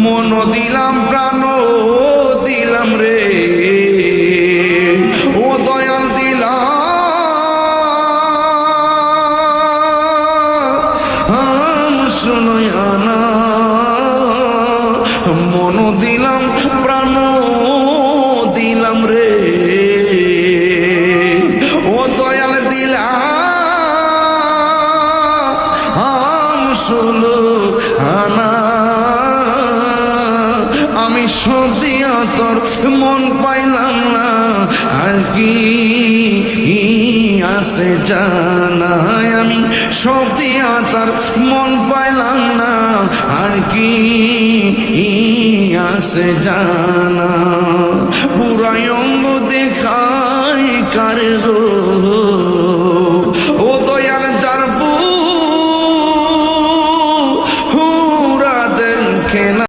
মন দিলাম প্রাণ দিলাম রে ও দয়াল দিলাম শুনয়া না মন দিলাম প্রাণ দিলাম রে ও দয়াল দিলাম শুনো আনা আমি সব দিয়া তোর মন পাইলাম না আর কি আছে জানাই আমি সব দিয়া তার মন পাইলাম না আর কি আছে জানা পুরাই অঙ্গ দেখাই কার গো